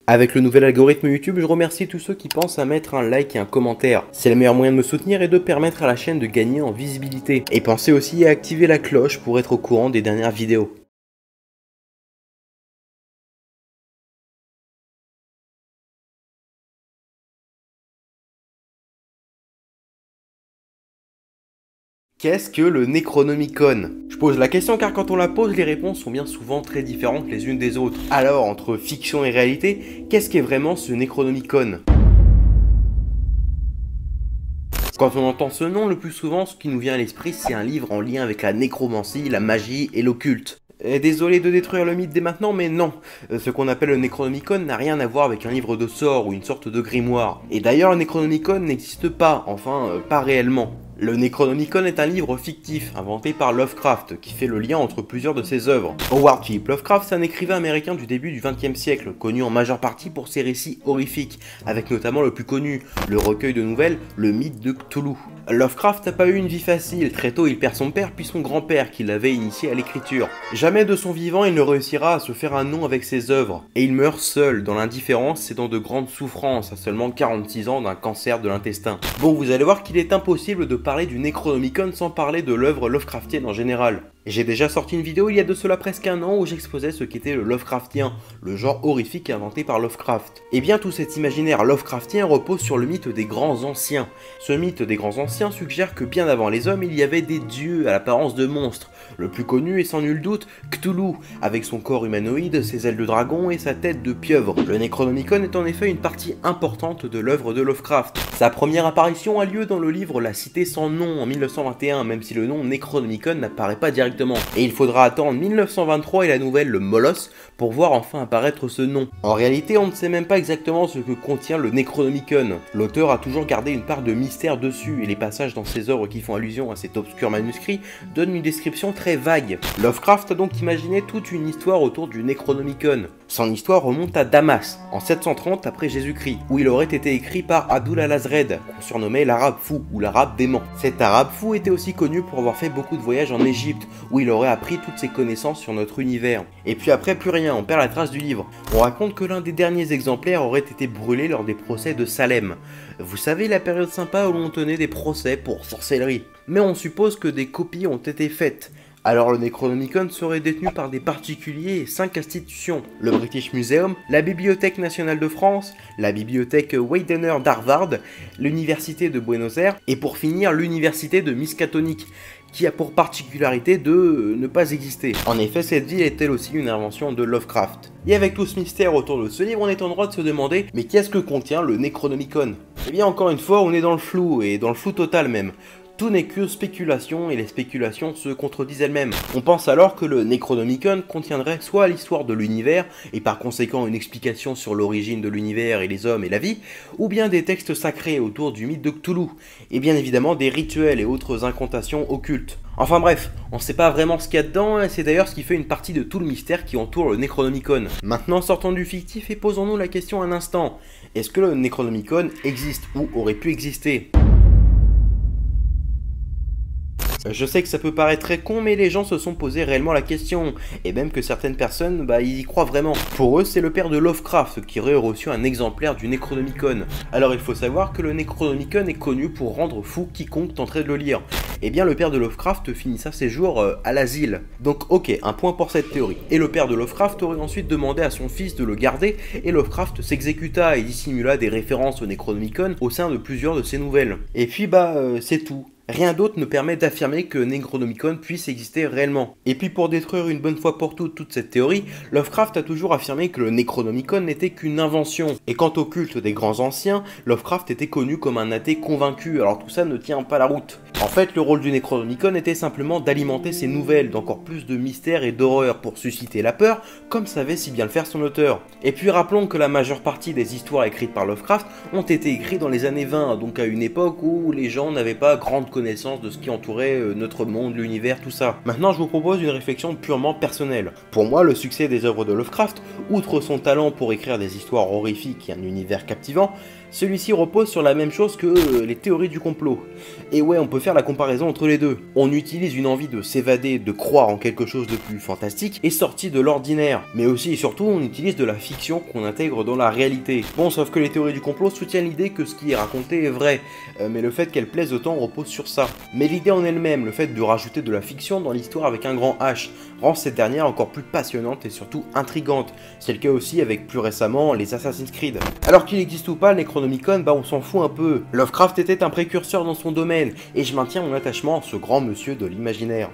Avec le nouvel algorithme YouTube, je remercie tous ceux qui pensent à mettre un like et un commentaire. C'est le meilleur moyen de me soutenir et de permettre à la chaîne de gagner en visibilité. Et pensez aussi à activer la cloche pour être au courant des dernières vidéos. Qu'est-ce que le Necronomicon? Je pose la question car quand on la pose, les réponses sont bien souvent très différentes les unes des autres. Alors, entre fiction et réalité, qu'est-ce qu'est vraiment ce Necronomicon? Quand on entend ce nom, le plus souvent, ce qui nous vient à l'esprit, c'est un livre en lien avec la nécromancie, la magie et l'occulte. Désolé de détruire le mythe dès maintenant, mais non. Ce qu'on appelle le Necronomicon n'a rien à voir avec un livre de sorts ou une sorte de grimoire. Et d'ailleurs, le Necronomicon n'existe pas, enfin, pas réellement. Le Necronomicon est un livre fictif, inventé par Lovecraft, qui fait le lien entre plusieurs de ses œuvres. Howard Philip Lovecraft, c'est un écrivain américain du début du XXe siècle, connu en majeure partie pour ses récits horrifiques, avec notamment le plus connu, le recueil de nouvelles, le mythe de Cthulhu. Lovecraft n'a pas eu une vie facile, très tôt il perd son père puis son grand-père qui l'avait initié à l'écriture. Jamais de son vivant il ne réussira à se faire un nom avec ses œuvres, et il meurt seul, dans l'indifférence et dans de grandes souffrances, à seulement 46 ans d'un cancer de l'intestin. Bon, vous allez voir qu'il est impossible de parler du Necronomicon sans parler de l'œuvre Lovecraftienne en général. J'ai déjà sorti une vidéo il y a de cela presque un an où j'exposais ce qu'était le Lovecraftien, le genre horrifique inventé par Lovecraft. Et bien tout cet imaginaire Lovecraftien repose sur le mythe des grands anciens. Ce mythe des grands anciens suggère que bien avant les hommes il y avait des dieux à l'apparence de monstres. Le plus connu est sans nul doute Cthulhu, avec son corps humanoïde, ses ailes de dragon et sa tête de pieuvre. Le Necronomicon est en effet une partie importante de l'œuvre de Lovecraft. Sa première apparition a lieu dans le livre La Cité sans nom en 1921, même si le nom Necronomicon n'apparaît pas directement. Et il faudra attendre 1923 et la nouvelle Le Molosse pour voir enfin apparaître ce nom. En réalité, on ne sait même pas exactement ce que contient le Necronomicon. L'auteur a toujours gardé une part de mystère dessus, et les passages dans ses œuvres qui font allusion à cet obscur manuscrit donnent une description très vague. Lovecraft a donc imaginé toute une histoire autour du Necronomicon. Son histoire remonte à Damas, en 730 après Jésus-Christ, où il aurait été écrit par Abdul al-Azred, qu'on surnommait l'arabe fou ou l'arabe dément. Cet arabe fou était aussi connu pour avoir fait beaucoup de voyages en Égypte, où il aurait appris toutes ses connaissances sur notre univers. Et puis après, plus rien, on perd la trace du livre. On raconte que l'un des derniers exemplaires aurait été brûlé lors des procès de Salem. Vous savez, la période sympa où l'on tenait des procès pour sorcellerie. Mais on suppose que des copies ont été faites. Alors le Necronomicon serait détenu par des particuliers et 5 institutions, le British Museum, la Bibliothèque nationale de France, la Bibliothèque Widener d'Harvard, l'Université de Buenos Aires et pour finir l'Université de Miskatonic, qui a pour particularité de ne pas exister. En effet, cette ville est elle aussi une invention de Lovecraft. Et avec tout ce mystère autour de ce livre, on est en droit de se demander, mais qu'est-ce que contient le Necronomicon? Eh bien encore une fois, on est dans le flou, et dans le flou total même. Tout n'est que spéculation et les spéculations se contredisent elles-mêmes. On pense alors que le Necronomicon contiendrait soit l'histoire de l'univers, et par conséquent une explication sur l'origine de l'univers et les hommes et la vie, ou bien des textes sacrés autour du mythe de Cthulhu, et bien évidemment des rituels et autres incantations occultes. Enfin bref, on sait pas vraiment ce qu'il y a dedans, et c'est d'ailleurs ce qui fait une partie de tout le mystère qui entoure le Necronomicon. Maintenant sortons du fictif et posons-nous la question un instant. Est-ce que le Necronomicon existe ou aurait pu exister ? Je sais que ça peut paraître très con, mais les gens se sont posé réellement la question, et même que certaines personnes, ils y croient vraiment. Pour eux, c'est le père de Lovecraft qui aurait reçu un exemplaire du Necronomicon. Alors il faut savoir que le Necronomicon est connu pour rendre fou quiconque tenterait de le lire. Eh bien le père de Lovecraft finissa ses jours à l'asile. Donc ok, un point pour cette théorie. Et le père de Lovecraft aurait ensuite demandé à son fils de le garder, et Lovecraft s'exécuta et dissimula des références au Necronomicon au sein de plusieurs de ses nouvelles. Et puis c'est tout. Rien d'autre ne permet d'affirmer que Necronomicon puisse exister réellement. Et puis pour détruire une bonne fois pour toutes toute cette théorie, Lovecraft a toujours affirmé que le Necronomicon n'était qu'une invention. Et quant au culte des grands anciens, Lovecraft était connu comme un athée convaincu, alors tout ça ne tient pas la route. En fait, le rôle du Necronomicon était simplement d'alimenter ces nouvelles d'encore plus de mystère et d'horreur pour susciter la peur, comme savait si bien le faire son auteur. Et puis rappelons que la majeure partie des histoires écrites par Lovecraft ont été écrites dans les années 20, donc à une époque où les gens n'avaient pas grande connaissance de ce qui entourait notre monde, l'univers, tout ça. Maintenant, je vous propose une réflexion purement personnelle. Pour moi, le succès des œuvres de Lovecraft, outre son talent pour écrire des histoires horrifiques et un univers captivant, Celui-ci repose sur la même chose que les théories du complot. Et ouais, on peut faire la comparaison entre les deux. On utilise une envie de s'évader, de croire en quelque chose de plus fantastique et sorti de l'ordinaire. Mais aussi et surtout, on utilise de la fiction qu'on intègre dans la réalité. Bon, sauf que les théories du complot soutiennent l'idée que ce qui est raconté est vrai, mais le fait qu'elles plaisent autant repose sur ça. Mais l'idée en elle-même, le fait de rajouter de la fiction dans l'histoire avec un grand H, rend cette dernière encore plus passionnante et surtout intrigante. C'est le cas aussi avec plus récemment les Assassin's Creed. Alors qu'il existe ou pas, le Necronomicon, bah on s'en fout un peu. Lovecraft était un précurseur dans son domaine, et je maintiens mon attachement à ce grand monsieur de l'imaginaire.